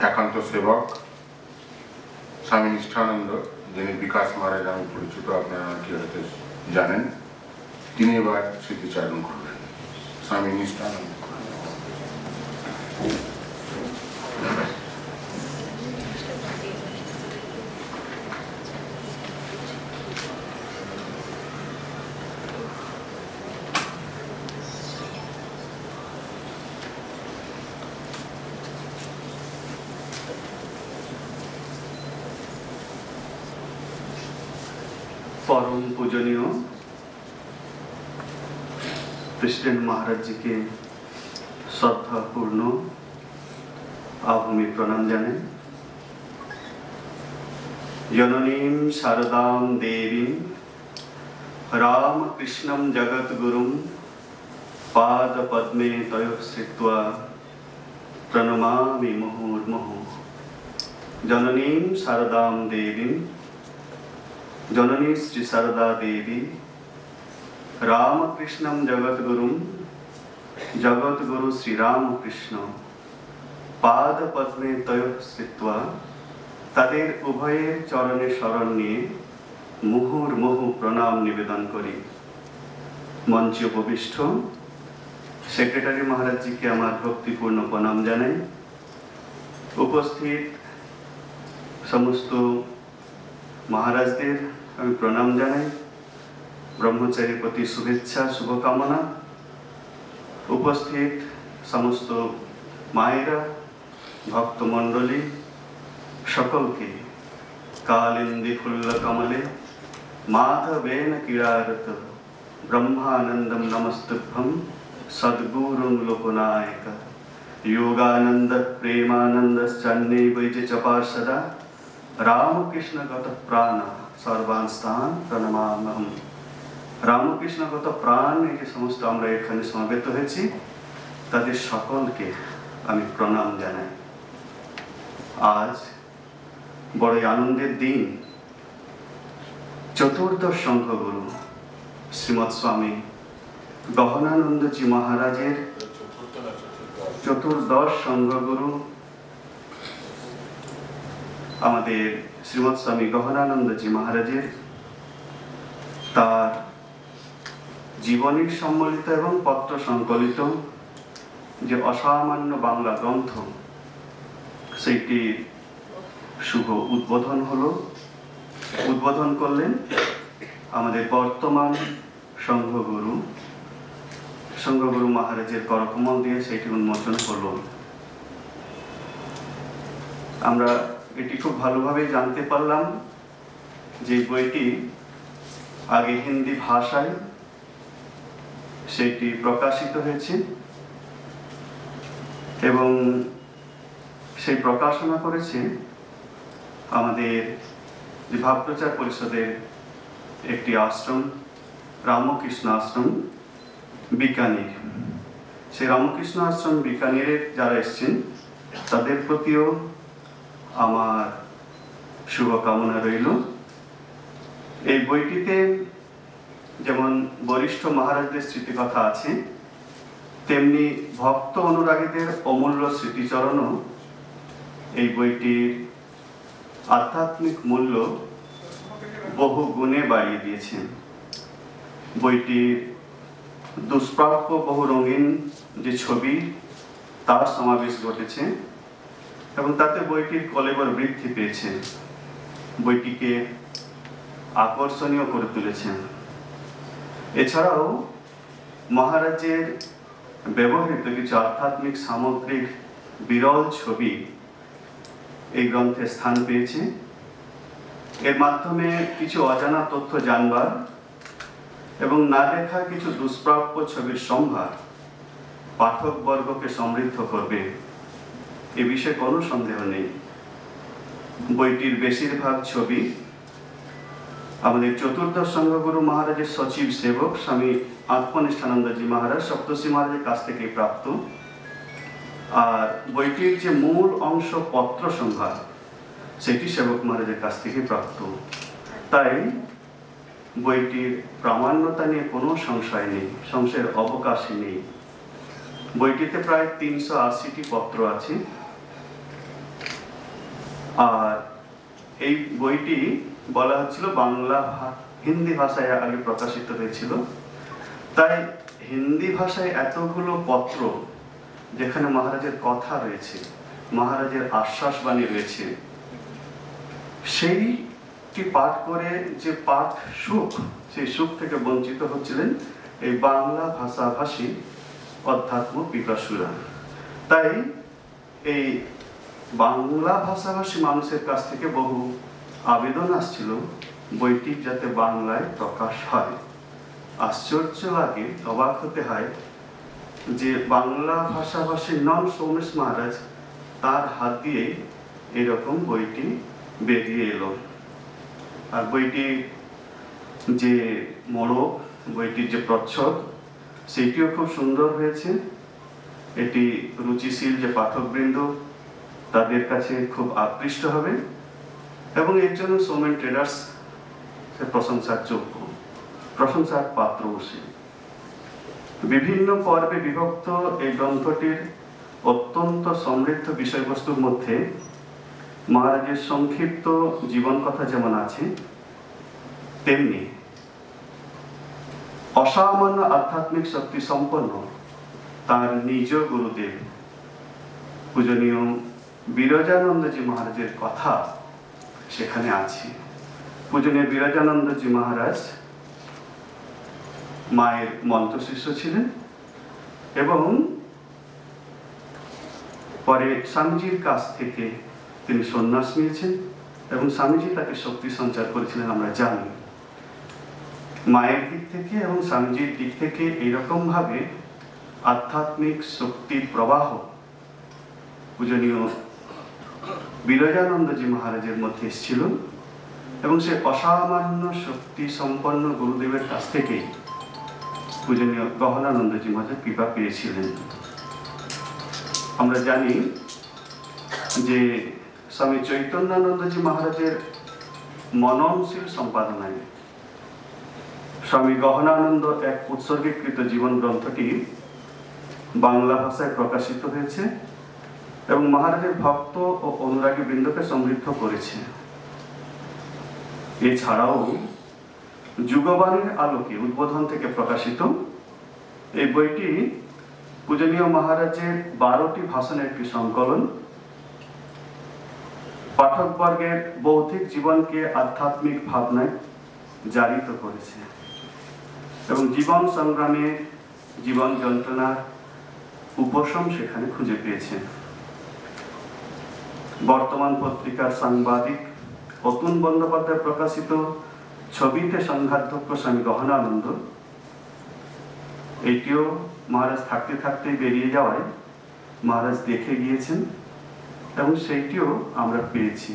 একান্ত সেবক স্বামী নিষ্ঠানন্দ, যিনি বিকাশ মহারাজ নামে পরিচিত, আপনারা কি হয়তো জানেন, তিনি এবার স্মৃতিচারণ করবেন। স্বামী নিষ্ঠানন্দ। परम पूजनीय प्रेसिडेंट महाराज जी के श्रद्धापूर्ण आभूमि प्रणाम जाने। जननीं शारदां देवीं रामकृष्णं जगद्गुरुं पादपद्मे तयोः श्रित्वा प्रणमामि मुहुर्मुहुः। जननीं शारदां देवीं, जननी श्री शारदा देवी रामकृष्णं जगद्गुरुं जगद्गुरु श्री रामकृष्ण पादपद्मे तयोः श्रित्वा तादेर उभयेर चरणे शरण निये मुहुर्मुहु प्रणाम निवेदन करी। मंचे उपविष्ट सेक्रेटारी महाराज जी के आमार भक्तिपूर्ण प्रणाम जानाई। उपस्थित समस्त महाराजदेर আমি প্রণাম জানাই। ব্রহ্মচারীর প্রতি শুভেচ্ছা শুভকামনা। উপস্থিত সমস্ত মায়েরা, ভক্তমণ্ডলী সকলকে কালিন্দী ফুল্ল কমলে মাধবেন ক্রীড়ারত ব্রহ্মানন্দম নমস্তুভ্যম সদ্গুরুং লোকনায়ক योगानंद प्रेमानंद चन्ने वैजे चपा सदा रामकृष्णगत प्राण सर्वांस्तान प्रणमाम्यहम्। रामकृष्णगत प्राण এই যে সমস্ত আমরা এখানে সমবেত হয়েছি তাদের সকলকে আমি প্রণাম জানাই। আজ বড়ই আনন্দের দিন। চতুর্দশ সংঘগুরু শ্রীমৎ স্বামী গহনানন্দজি মহারাজের চতুর্দশ সংঘগুরু আমাদের শ্রীমৎ স্বামী গহনানন্দজি মহারাজের তার জীবনী সম্বলিত এবং পত্র সংকলিত যে অসামান্য বাংলা গ্রন্থ, সেইটির শুভ উদ্বোধন হলো। উদ্বোধন করলেন আমাদের বর্তমান সংঘগুরু মহারাজের করকমল দিয়ে সেইটি উন্মোচন করল। আমরা এটি খুব ভালোভাবে জানতে পারলাম যে বইটি আগে হিন্দি ভাষায় সেটি প্রকাশিত হয়েছে এবং সেই প্রকাশনা করেছে আমাদের যে ভাবপ্রচার পরিষদের একটি আশ্রম, রামকৃষ্ণ আশ্রম বিকানির। সেই রামকৃষ্ণ আশ্রম বিকানিরের যারা এসছেন তাদের প্রতিও আমার শুভকামনা রইল। এই বইটিতে যেমন বরিষ্ঠ মহারাজদের স্মৃতিকথা আছে, তেমনি ভক্ত অনুরাগীদের অমূল্য স্মৃতিচরণও এই বইটির আধ্যাত্মিক মূল্য বহু গুণে বাড়িয়ে দিয়েছেন। বইটির দুষ্প্রাপ্য বহু রঙিন যে ছবি তার সমাবেশ ঘটেছে এবং তাতে বইটির কলেবর বৃদ্ধি পেয়েছে, বইটিকে আকর্ষণীয় করে তুলেছেন। এছাড়াও মহারাজের ব্যবহৃত কিছু আধ্যাত্মিক সামগ্রিক বিরল ছবি এই গ্রন্থে স্থান পেয়েছে। এর মাধ্যমে কিছু অজানা তথ্য জানবার এবং না দেখা কিছু দুষ্প্রাপ্য ছবির সম্ভার পাঠকবর্গকে সমৃদ্ধ করবে, এ বিষয়ে কোনো সন্দেহ নেই। বইটির বেশিরভাগ ছবি আমাদের চতুর্দশ সংঘগুরু মহারাজের সচিব সেবক স্বামী আত্মনিষ্ঠানন্দজি মহারাজ সপ্তর্ষি মহারাজের কাছ থেকে প্রাপ্ত। আর বইটির যে মূল অংশ পত্র সম্ভার সেটি সেবক মহারাজের কাছ থেকে প্রাপ্ত। তাই বইটির প্রামাণ্যতা নিয়ে কোনো সংশয় নেই, সংশয়ের অবকাশই নেই। বইটিতে প্রায় 380টি পত্র আছে আর এই বইটি বলা হচ্ছিল হিন্দি ভাষায় আগে প্রকাশিত হয়েছিল, তাই হিন্দি ভাষায় এতগুলো পত্র যেখানে মহারাজের কথা রয়েছে, মহারাজের আশ্বাসবাণী রয়েছে, সেইটি পাঠ করে যে পাঠ সুখ, সেই সুখ থেকে বঞ্চিত হচ্ছিলেন এই বাংলা ভাষাভাষী অধ্যাত্ম পিপাসুরা। তাই এই বাংলা ভাষাভাষী মানুষের কাছ থেকে বহু আবেদন আসছিল বইটি যাতে বাংলায় প্রকাশ হয়। আশ্চর্য লাগে, অবাক হতে হয় যে বাংলা ভাষাভাষী নন সৌমেশ মহারাজ তার হাত দিয়ে এরকম বইটি বেরিয়ে এলো। আর বইটি যে মোড়ক, বইটির যে প্রচ্ছদ, সেটিও খুব সুন্দর হয়েছে। এটি রুচিশীল যে পাঠকবৃন্দ তাদের কাছে খুব আকৃষ্ট হবে এবং এর জন্য সোমেন ট্রেডার্স প্রশংসার যোগ্য, প্রশংসার পাত্র বসে। বিভিন্ন পর্বে বিভক্ত এই গ্রন্থটির অত্যন্ত সমৃদ্ধ বিষয়বস্তুর মধ্যে মহারাজের সংক্ষিপ্ত জীবন কথা যেমন আছে, তেমনি অসামান্য আধ্যাত্মিক শক্তি সম্পন্ন তার নিজ গুরুদেব পূজনীয় বিরজানন্দজি মহারাজের কথা সেখানে আছে। পূজনীয় বিরজানন্দজি মহারাজ মায়ের মন্ত্র শিষ্য ছিলেন এবং পরে স্বামীজির কাছ থেকে তিনি সন্ন্যাস নিয়েছেন এবং স্বামীজি তাকে শক্তি সঞ্চার করেছিলেন আমরা জানি। মায়ের দিক থেকে এবং স্বামীজির দিক থেকে এইরকম ভাবে আধ্যাত্মিক শক্তির প্রবাহ পূজনীয় বিরজানন্দজি মহারাজের মধ্যে এসেছিল এবং সে অসামান্য শক্তি সম্পন্ন গুরুদেবের কাছ থেকেই পূজনীয় গহনানন্দজি মহারাজ কৃপা পেয়েছিলেন। আমরা জানি যে স্বামী চৈতন্যানন্দজি মহারাজের মননশীল সম্পাদনায় স্বামী গহনানন্দ এক উৎসর্গীকৃত জীবন গ্রন্থটি বাংলা ভাষায় প্রকাশিত হয়েছে এবং মহারাজের ভক্ত ও অনুরাগী বৃন্দকে সমৃদ্ধ করেছে। এছাড়াও যুগবাণীর আলোকে উদ্বোধন থেকে প্রকাশিত এই বইটি পূজনীয় মহারাজের 12টি ভাষণের একটি সংকলন, পাঠকবর্গের বৌদ্ধিক জীবনকে আধ্যাত্মিক ভাবনায় জারিত করেছে এবং জীবন সংগ্রামে জীবন যন্ত্রণার উপশম সেখানে খুঁজে পেয়েছে। বর্তমান পত্রিকার সাংবাদিক অতুল বন্দ্যোপাধ্যায় প্রকাশিত ছবিতে সংঘাধ্যক্ষ স্বামী গহনানন্দ, এটিও মহারাজ থাকতে থাকতেই বেরিয়ে যাওয়ায় মহারাজ দেখে গিয়েছেন এবং সেইটিও আমরা পেয়েছি।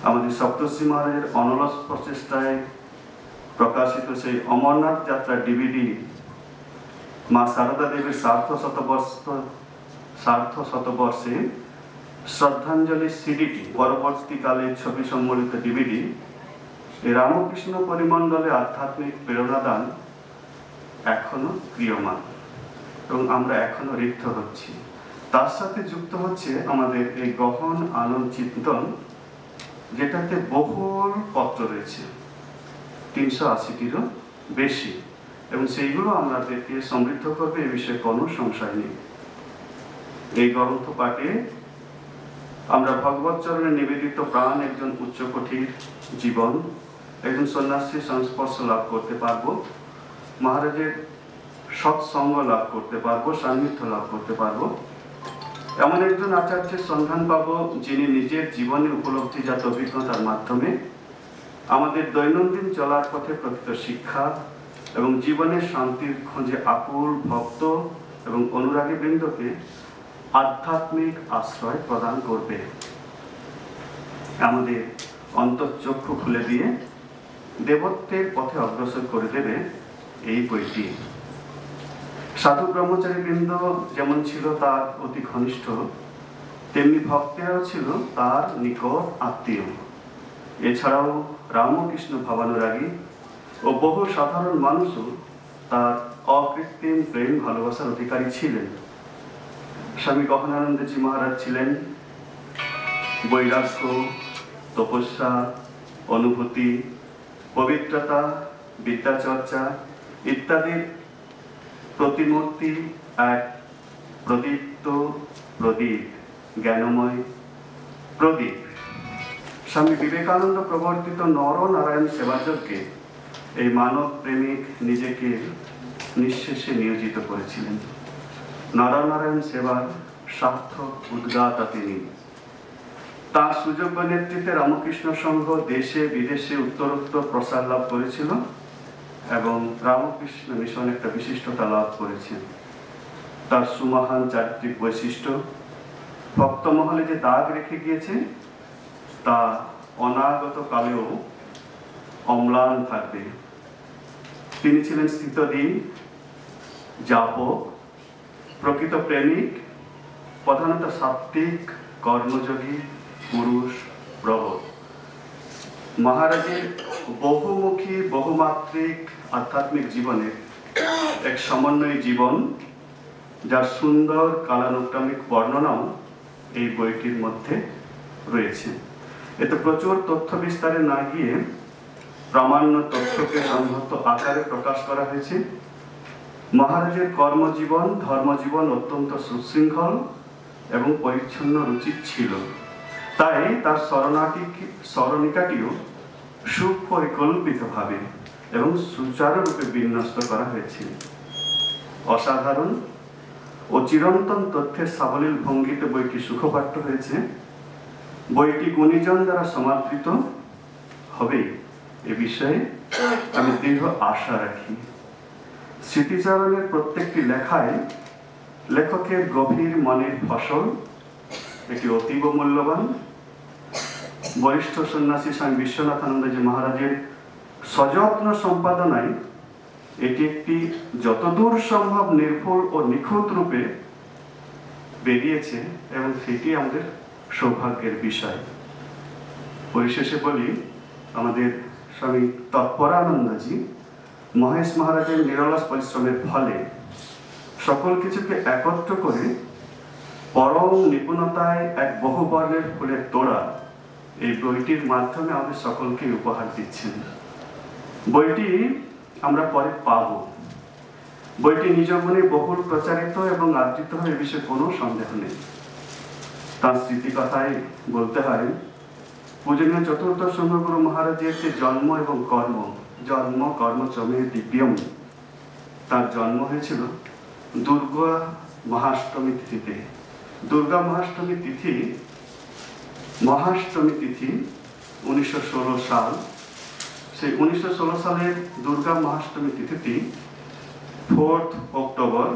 আমাদের সপ্তর্ষি মহারাজের অনলস প্রচেষ্টায় প্রকাশিত সেই অমরনাথ যাত্রা ডিভিডি মা সারদা দেবীর সার্ধ শতবর্ষে শ্রদ্ধাঞ্জলি সিডিটি, পরবর্তীকালে ছবি সম্বলিত ডিভিডি, রামকৃষ্ণ পরিমণ্ডলে আধ্যাত্মিক প্রেরণাদান এখনো ক্রিয়মান এবং আমরা এখনো রিক্ত হচ্ছি। তার সাথে যুক্ত হচ্ছে আমাদের এই গহন আনন্দ চিন্তন, যেটাতে বহুল পত্র রয়েছে, 380টিরও বেশি, এবং সেইগুলো আমাদেরকে সমৃদ্ধ করবে, এ বিষয়ে কোনো সংশয় নেই। এই গ্রন্থ পাঠে আমরা ভগবত চরণে নিবেদিত প্রাণ একজন উচ্চকোটির জীবন, একজন সন্ন্যাসীর সংস্পর্শ লাভ করতে পারবো, মহারাজের সৎসঙ্গ লাভ করতে পারবো, সান্নিধ্য লাভ করতে পারবো, এমন একজন আচার্যের সন্ধান পাবো যিনি নিজের জীবনের উপলব্ধিজাত অভিজ্ঞতার মাধ্যমে আমাদের দৈনন্দিন চলার পথে প্রকৃত শিক্ষা এবং জীবনের শান্তির খোঁজে আকুল ভক্ত এবং অনুরাগী বৃন্দকে আধ্যাত্মিক আশ্রয় প্রদান করবে, আমাদের অন্তঃচক্ষু খুলে দিয়ে দেবত্বের পথে অগ্রসর করে দেবে এই বইটি। সাধু ব্রহ্মচারী বৃন্দ যেমন ছিল তার অতি ঘনিষ্ঠ, তেমনি ভক্তেরাও ছিল তার নিকট আত্মীয়। এছাড়াও রামকৃষ্ণ ভাবানুরাগী ও বহু সাধারণ মানুষও তার অকৃত্রিম প্রেম ভালোবাসার অধিকারী ছিলেন। স্বামী গহনানন্দজি মহারাজ ছিলেন বৈরাগ্য, তপস্যা, অনুভূতি, পবিত্রতা, বিদ্যাচর্চা ইত্যাদির প্রতিমূর্তি এক প্রদীপ্ত প্রদীপ, জ্ঞানময় প্রদীপ। স্বামী বিবেকানন্দ প্রবর্তিত নরনারায়ণ সেবাযজ্ঞে এই মানব প্রেমিক নিজেকে নিঃশেষে নিয়োজিত করেছিলেন। নরনারায়ণ সেবার সার্থক উদ্গাতা তিনি। তার সুযোগ্য নেতৃত্বে রামকৃষ্ণ সংঘ দেশে বিদেশে উত্তরোত্তর প্রসার লাভ করেছিল এবং রামকৃষ্ণ মিশন একটা বিশিষ্টতা লাভ করেছে। তার সুমহান চারিত্রিক বৈশিষ্ট্য ভক্তমহলে যে দাগ রেখে গিয়েছে তা অনাগত কালেও অম্লান থাকবে। তিনি ছিলেন স্থিতধী, যাপক, প্রকৃত প্রেমিক, প্রধানত সাত্ত্বিক, কর্মযোগী, পুরুষ প্রবর। মহারাজের বহুমুখী বহুমাত্রিক আধ্যাত্মিক জীবনের এক সমন্বয়ী জীবন, যার সুন্দর কালানুক্রমিক বর্ণনাও এই বইটির মধ্যে রয়েছে। এতে প্রচুর তথ্য বিস্তারে না গিয়ে প্রামাণ্য তথ্যকে সংহত আকারে প্রকাশ করা হয়েছে। মহারাজের কর্মজীবন, ধর্মজীবন অত্যন্ত সুশৃঙ্খল এবং পরিচ্ছন্ন রুচির ছিল, তাই তার স্মরণিকাটিও সুপরিকল্পিতভাবে এবং সুচারুরূপে বিন্যস্ত করা হয়েছে। অসাধারণ ও চিরন্তন তথ্যের সাবলীল ভঙ্গিতে বইটি সুখপাঠ্য হয়েছে। বইটি গুণীজন দ্বারা সমাদৃত হবে এ বিষয়ে আমি দৃঢ় আশা রাখি। স্মৃতিচারণের প্রত্যেকটি লেখায় লেখকের গভীর মনের ফসল, এটি অতীব মূল্যবান। বরিষ্ঠ সন্ন্যাসী স্বামী বিশ্বনাথানন্দজি মহারাজের সযত্ন সম্পাদনায় এটি একটি যতদূর সম্ভব নির্ভুল ও নিখুঁত রূপে বেরিয়েছে এবং সেটি আমাদের সৌভাগ্যের বিষয়। পরিশেষে বলি, আমাদের স্বামী তৎপরানন্দজি মহেশ মহারাজের নিরলস পরিশ্রমের ফলে সকল কিছুকে একত্র করে পরম নিপুণতায় এক বহুবর্ণের ফুলের তোড়া এই বইটির মাধ্যমে আমাদের সকলকে উপহার দিচ্ছেন। বইটি আমরা পরে পাব। বইটি নিজ গুণে বহুল প্রচারিত এবং আদৃত হয়, এ বিষয়ে কোনো সন্দেহ নেই। তার স্মৃতিকথায় বলতে হয়, পূজনীয় চতুর্থ সংঘগুরু মহারাজের যে জন্ম এবং জন্ম কর্ম চমে দিব্যম, তার জন্ম হয়েছিল দুর্গা মহাষ্টমী তিথিতে। দুর্গা মহাষ্টমী তিথি 1916 সাল। সেই 1916 সালের দুর্গা মহাষ্টমী তিথিটি 4 অক্টোবর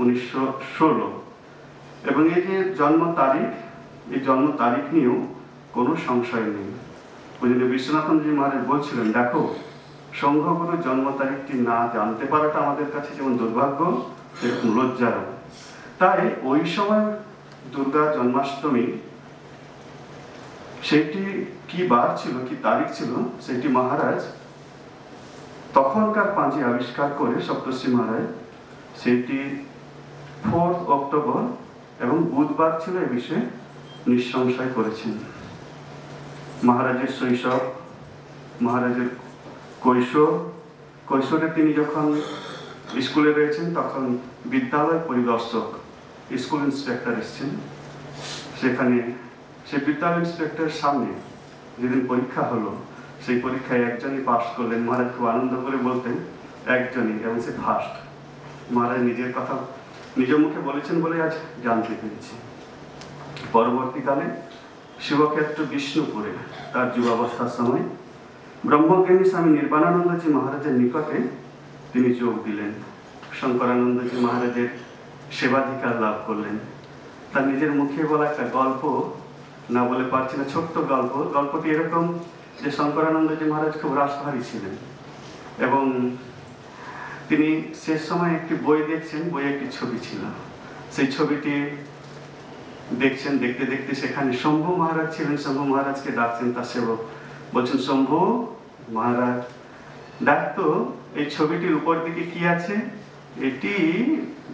1916, এবং এই যে জন্ম তারিখ, এই জন্ম তারিখ নিয়েও কোনো সংশয় নেই। পূজনীয় বিশ্বনাথানন্দজি মহারাজ বলছিলেন, দেখো, সংঘগুরুর জন্ম তারিখটি না জানতে পারাটা আমাদের কাছে যেমন দুর্ভাগ্য, সেরকম লজ্জারও। তাই ওই সময় দুর্গা জন্মাষ্টমী, সেটি কি বার ছিল, কি তারিখ ছিল, সেটি মহারাজ তখনকার পাঁজি আবিষ্কার করে সপ্তর্ষি মহারাজ সেটি 4 অক্টোবর এবং বুধবার ছিল এ বিষয়ে নিঃসংশয় করেছেন। মহারাজের শৈশব, মহারাজের কৈশোরে তিনি যখন স্কুলে রয়েছেন তখন বিদ্যালয় পরিদর্শক, স্কুল ইন্সপেক্টর এসেছেন। সেখানে সে বিদ্যালয় ইন্সপেক্টরের সামনে যেদিন পরীক্ষা হলো, সেই পরীক্ষায় একজনই পাশ করলেন। মহারাজ খুব আনন্দ করে বলতেন, একজনই, এবং সে ফার্স্ট। মহারাজ নিজের কথা নিজ মুখে বলেছেন বলে আজ জানতে পেরেছি। পরবর্তীকালে শিবক্ষেত্র বিষ্ণুপুরে তার যুবাবস্থার সময় ব্রহ্মজ্ঞানী স্বামী নির্বাণানন্দজি মহারাজের নিকটে তিনি যোগ দিলেন। শঙ্করানন্দজি মহারাজের সেবাধিকার লাভ করলেন। তার নিজের মুখে বলা একটা গল্প না বলে পারছি না, ছোট্ট গল্প। গল্পটি এরকম যে শঙ্করানন্দজি মহারাজ খুব রাসভারী ছিলেন এবং তিনি শেষ সময় একটি বই দেখছেন, বইয়ে একটি ছবি ছিল। সেই ছবিটি দেখছেন, দেখতে দেখতে সেখানে শম্ভু মহারাজ ছিলেন। শম্ভু মহারাজকে ডাকছেন তার সেবক, বলছেন, শম্ভু মহারাজ, দেখতো এই ছবিটির উপর দিকে কি আছে? এটি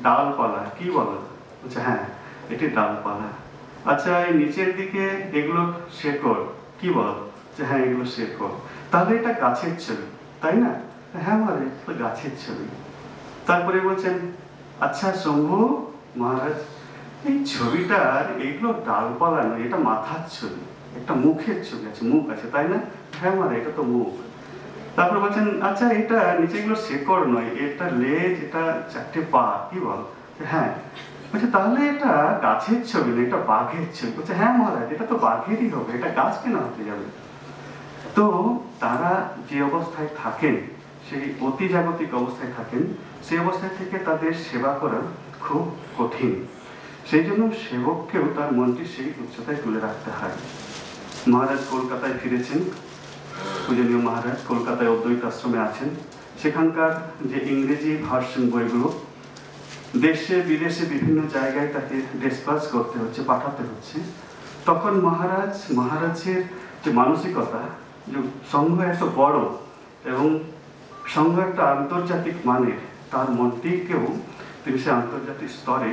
ডালপালা। কি বলো? বলছে, হ্যাঁ, এটি ডালপালা। আচ্ছা এই নিচের দিকে এগুলো শেকড়, কি বল? যে হ্যাঁ এগুলো শেকড়, তাহলে এটা গাছের ছবি, তাই না? হ্যাঁ মানে তো গাছের ছবি। তারপরে বলছেন আচ্ছা শম্ভু মহারাজ, এই ছবিটার এগুলো ডালপালা নয়, এটা মাথার ছবি, একটা মুখের ছবি আছে, মুখ আছে, তাই না? হ্যাঁ মানে এটা তো মুখ। তারপর বলছেন আচ্ছা এটা নিচে এগুলো শেকড় নয়, এটা লেজ, এটা চারটে পা, কি বল? হ্যাঁ। বলছে তাহলে এটা গাছের ছবি না, এটা বাঘের ছবি। বলছে হ্যাঁ মহারাজ, এটা তো বাঘেরই হবে, এটা গাছ কেন হতে যাবে? তো তারা যে অবস্থায় থাকেন, সেই অতি জাগতিক অবস্থায় থাকেন, সেই অবস্থায় থেকে তাদের সেবা করা খুব কঠিন। সেই জন্য সেবককেও তার মনটি সেই উচ্চতায় তুলে রাখতে হয়। মহারাজ কলকাতায় ফিরেছেন, পূজনীয় মহারাজ কলকাতায় অদ্বৈত আশ্রমে আছেন। সেখানকার যে ইংরেজি ভার্সন বইগুলো দেশে বিদেশে বিভিন্ন জায়গায় তাকে ডিসপাস করতে হচ্ছে, পাঠাতে হচ্ছে। তখন মহারাজের যে মানসিকতা, যে সংঘ এত বড় এবং সংঘ একটা আন্তর্জাতিক মানের, তার মনটিকেও তিনি সে আন্তর্জাতিক স্তরে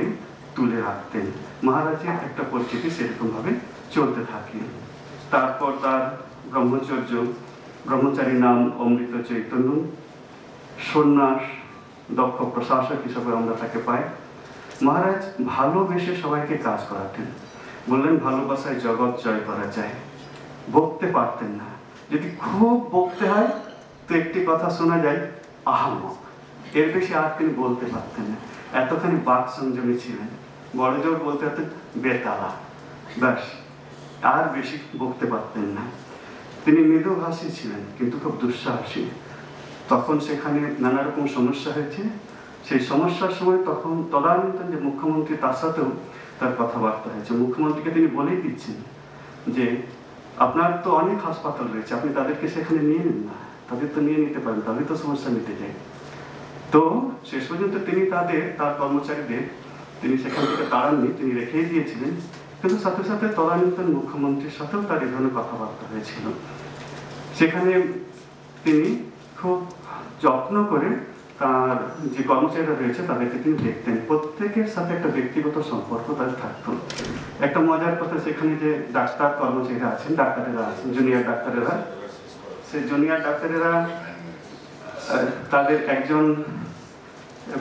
তুলে রাখতেন। মহারাজের একটা পরিচিতি সেরকমভাবে চলতে থাকে। তারপর তার ব্রহ্মচারী নাম অমৃত চৈতন্য, সন্ন্যাস, দক্ষ প্রশাসক হিসেবে আমরা তাকে পাই। মহারাজ ভালোবেসে সবাইকে কাজ করাতেন। বললেন ভালোবাসায় জগৎ জয় করা যায়। বকতে পারতেন না, যদি খুব বকতে হয় তো একটি কথা শোনা যায়, আহাম্মক, এর বেশি আর তিনি বলতে পারতেন না। এতখানি বাক সংযমী ছিলেন। বড় জোর বলতে হতেন বেতালা, ব্যাস, আর বেশি বকতে পারতেন না। তিনি মৃদুভাষী ছিলেন কিন্তু খুব দুঃসাহসী। তখন সেখানে নানা রকম সমস্যা হয়েছে, সেই সমস্যার সময় তখন তদানীন্তন যে মুখ্যমন্ত্রী, তার সাথেও তার কথাবার্তা হয়েছে। মুখ্যমন্ত্রীকে তিনি বলেই দিচ্ছেন যে আপনার তো অনেক হাসপাতাল রয়েছে, আপনি তাদেরকে সেখানে নিয়ে নিন না, তাদের তো নিয়ে নিতে পারেন, তাদের তো সমস্যা মিটে যায়। তো শেষ পর্যন্ত তিনি তার কর্মচারীদের তিনি সেখান থেকে তাড়াননি, তিনি রেখেই দিয়েছিলেন। কিন্তু সাথে সাথে তদানীন্তন মুখ্যমন্ত্রীর সাথেও তার এই ধরনের কথাবার্তা হয়েছিল। সেখানে তিনি খুব যত্ন করে তার যে কর্মচারীরা রয়েছে তাদেরকে তিনি দেখতেন। প্রত্যেকের সাথে একটা ব্যক্তিগত সম্পর্ক তাদের থাকতো। একটা মজার কথা, সেখানে যে ডাক্তার কর্মচারীরা আছেন, ডাক্তারেরা আছেন, জুনিয়র ডাক্তারেরা, সেই জুনিয়র ডাক্তারেরা তাদের একজন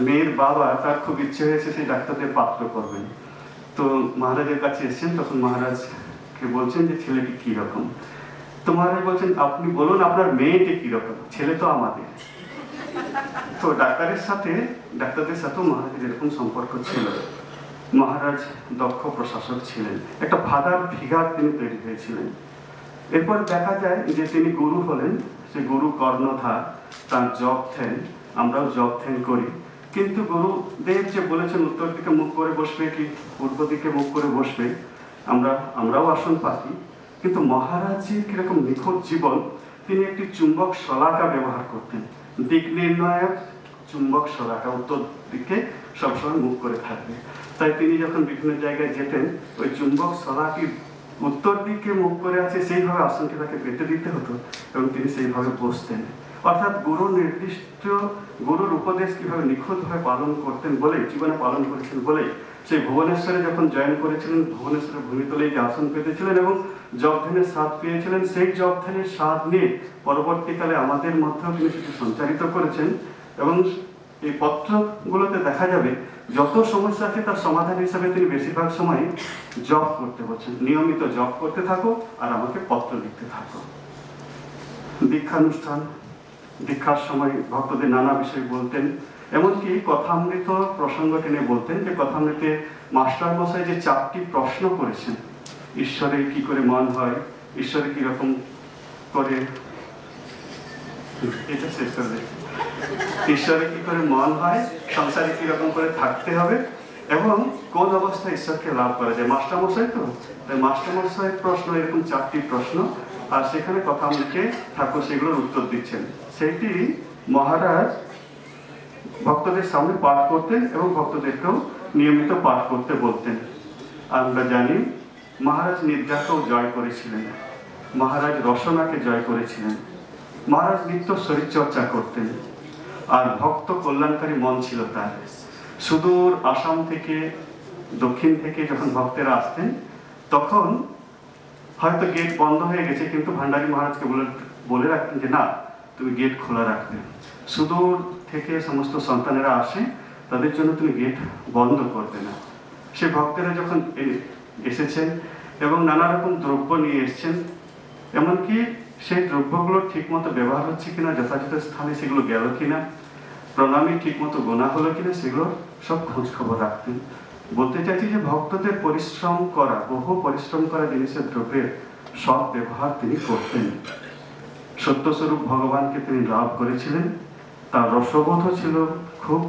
মেয়ের বাবা, তার খুব ইচ্ছে হয়েছে সেই ডাক্তারদের পাত্র করবেন। তো মহারাজের কাছে এসেছেন, তখন মহারাজকে বলছেন যে ছেলেটি কি রকম। তো মহারাজ বলছেন আপনি বলুন আপনার মেয়েটি কি রকম, ছেলে তো আমাদের। তো ডাক্তারদের সাথেও মহারাজের এরকম সম্পর্ক ছিল। মহারাজ দক্ষ প্রশাসক ছিলেন, একটা ফাদার ফিগার তিনি তৈরি হয়েছিলেন। এরপর দেখা যায় যে তিনি গুরু হলেন। সে গুরু কর্ণধার, তার জপ ধ্যান, আমরাও জপ ধ্যান করি। কিন্তু গুরুদেব যে বলেছেন উত্তর দিকে মুখ করে বসবে কি পূর্ব দিকে মুখ করে বসবে, আমরাও আসন পাতি। কিন্তু মহারাজের কিরকম নিখুঁত জীবন, তিনি একটি চুম্বক শলাকা ব্যবহার করতেন, দিক নির্ণায়ক চুম্বক শলাকা, উত্তর দিকে সবসময় মুখ করে থাকবে। তাই তিনি যখন বিভিন্ন জায়গায় যেতেন, ওই চুম্বক শলাকি উত্তর দিকে মুখ করে আছে সেইভাবে আসনটি তাকে পেতে দিতে হতো এবং তিনি সেইভাবে বসতেন। অর্থাৎ গুরুর উপদেশ কিভাবে নিখুঁতভাবে পালন করতেন বলেই, জীবনে পালন করেছেন বলেই, সেই ভুবনেশ্বরে যখন জয়েন করেছিলেন, ভুবনেশ্বরের ভূমিতলেই যে আসন পেতেছিলেন এবং জপ ধ্যানের স্বাদ পেয়েছিলেন, সেই জপ ধ্যানের স্বাদ নিয়ে পরবর্তীকালে আমাদের মধ্যেও তিনি সেটি সঞ্চারিত করেছেন। এবং এই পত্রগুলোতে দেখা যাবে যত সমস্যা আছে তার সমাধান হিসাবে তিনি বেশিরভাগ সময় জপ করতে বলছেন, নিয়মিত জপ করতে থাকো আর আমাকে পত্র লিখতে থাকো। দীক্ষানুষ্ঠান, দীক্ষার সময় ভক্তদের নানা বিষয় বলতেন। এমনকি কথামৃত প্রসঙ্গ টেনে বলতেন যে কথামৃতে মাস্টার মশাই যে 4টি প্রশ্ন করেছেন, ঈশ্বরে কি করে মন হয়, ঈশ্বরে কিরকম করে, এটা শেষ করে দেখি, ঈশ্বরে কি করে মন হয়, সংসারে কিরকম করে থাকতে হবে এবং কোন অবস্থায় ঈশ্বরকে লাভ করা যায়। মাস্টারমশাই তো, তাই মাস্টারমশাইয়ের প্রশ্ন এরকম 4টি প্রশ্ন, আর সেখানে কথামৃতে ঠাকুর সেগুলোর উত্তর দিচ্ছেন। সেইটি মহারাজ ভক্তদের সামনে পাঠ করতেন এবং ভক্তদেরকেও নিয়মিত পাঠ করতে বলতেন। আমরা জানি মহারাজ নিদ্রাকেও জয় করেছিলেন, মহারাজ রসনাকে জয় করেছিলেন, মহারাজ নিত্য শরীরচর্চা করতেন। আর ভক্ত কল্যাণকারী মন ছিল তার। সুদূর আসাম থেকে, দক্ষিণ থেকে যখন ভক্তেরা আসতেন তখন হয়তো গেট বন্ধ হয়ে গেছে, কিন্তু ভান্ডারী মহারাজকে বলে রাখতেন যে না, তুমি গেট খোলা রাখবে। সুদূর থেকে সমস্ত সন্তানেরা আসে, তাদের জন্য তুমি গেট বন্ধ করবে না। সে ভক্তেরা যখন এসেছেন এবং নানা রকম দ্রব্য নিয়ে এসছেন, এমনকি সেই দ্রব্যগুলো ঠিকমতো ব্যবহার হচ্ছে কিনা, যথাযথ স্থানে সেগুলো গেল কিনা, প্রণামী ঠিকমতো গোনা হলো কিনা, সেগুলো সব খোঁজ খবর রাখতেন। বলতে চাইছি যে ভক্তদের পরিশ্রম করা, বহু পরিশ্রম করা জিনিসের দ্রব্যের সৎ ব্যবহার তিনি করতেন। সত্যস্বরূপ ভগবানকে তিনি লাভ করেছিলেন, তার রসবোধ ছিল খুব,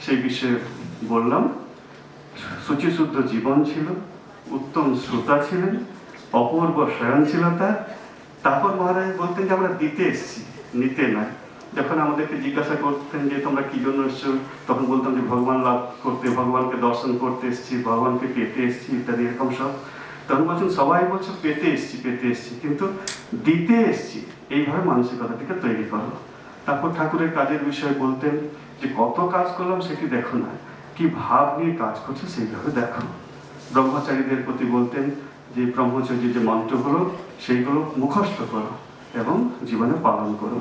সেই বিষয়ে বললাম। শুচিশুদ্ধ জীবন ছিল, উত্তম শ্রোতা ছিলেন, অপূর্ব শয়ন ছিল তার। তারপর মহারাজ বলতেন যে আমরা দিতে এসেছি, নিতে নয়। যখন আমাদেরকে জিজ্ঞাসা করতেন যে তোমরা কি জন্য এসছো, তখন বলতাম যে ভগবান লাভ করতে, ভগবানকে দর্শন করতে এসেছি, ভগবানকে পেতে এসেছি ইত্যাদি এরকম সব। তখন বলছেন সবাই বলছো পেতে এসেছি, কিন্তু দিতে এসেছি, এইভাবে মানসিকতাটিকে তৈরি করো। তারপর ঠাকুরের কাজের বিষয়ে বলতেন যে কত কাজ করলাম সেটি দেখো না, কি ভাব নিয়ে কাজ করছে সেইভাবে দেখো। ব্রহ্মচারীদের প্রতি বলতেন যে ব্রহ্মচর্যের যে মন্ত্রগুলো সেইগুলো মুখস্থ করো এবং জীবনে পালন করো।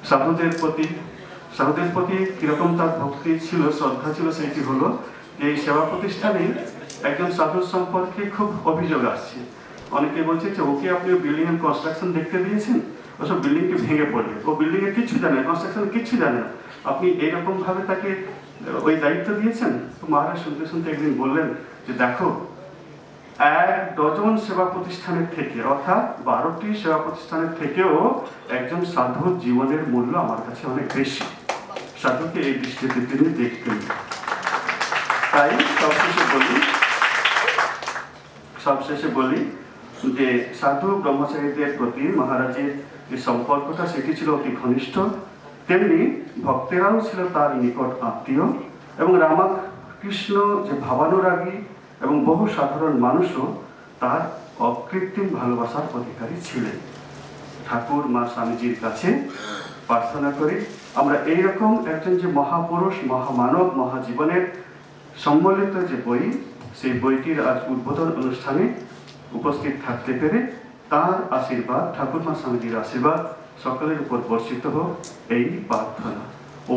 সাধুদের প্রতি কিরকম তার ভক্তি ছিল, শ্রদ্ধা ছিল, সেইটি হলো যে এই সেবা প্রতিষ্ঠানে একজন সাধুর সম্পর্কে খুব অভিযোগ আসছে। অনেকে বলছে যে ওকে আপনি বিল্ডিং এর কনস্ট্রাকশন দেখতে দিয়েছেন, ওসব বিল্ডিংটি ভেঙে পড়বে, ও বিল্ডিং এর কিচ্ছু জানে না, কনস্ট্রাকশন কিচ্ছু জানে না, আপনি এইরকম ভাবে তাকে ওই দায়িত্ব দিয়েছেন। তো মহারাজ শুনতে শুনতে একদিন বললেন যে দেখো, 1 ডজন সেবা প্রতিষ্ঠানের থেকে, অর্থাৎ 12টি সেবা প্রতিষ্ঠানের থেকেও একজন সাধুর জীবনের মূল্য আমার কাছে অনেক বেশি। সাধুকে এই দৃষ্টিতে তিনি দেখতেন। তাই সবশেষে বলি যে সাধু ব্রহ্মচারীদের প্রতি মহারাজের যে সম্পর্কটা সেটি ছিল অতি ঘনিষ্ঠ, তেমনি ভক্তেরাও ছিল তার নিকট আত্মীয়। এবং রামকৃষ্ণ যে ভাবানুরাগী এবং বহু সাধারণ মানুষও তার অকৃত্রিম ভালোবাসার অধিকারী ছিলেন। ঠাকুর মা স্বামীজির কাছে প্রার্থনা করি আমরা এইরকম একজন যে মহাপুরুষ, মহামানব, মহাজীবনের সম্মিলিত যে বই, সেই বইটির আজ উদ্বোধন অনুষ্ঠানে উপস্থিত থাকতে পেরে তার আশীর্বাদ, ঠাকুর মা স্বামীজির আশীর্বাদ সকলের উপর বর্ষিত হোক, এই প্রার্থনা।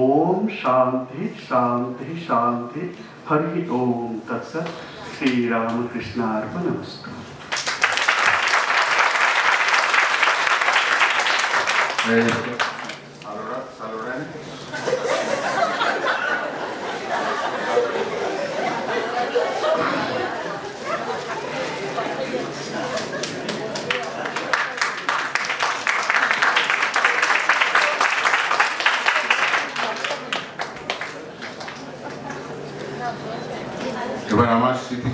ওম শান্তি শান্তি শান্তি। হরি ওম তৎসৎ। শ্রী রামকৃষ্ণার্পণমস্তু। এবার আমার স্মৃতি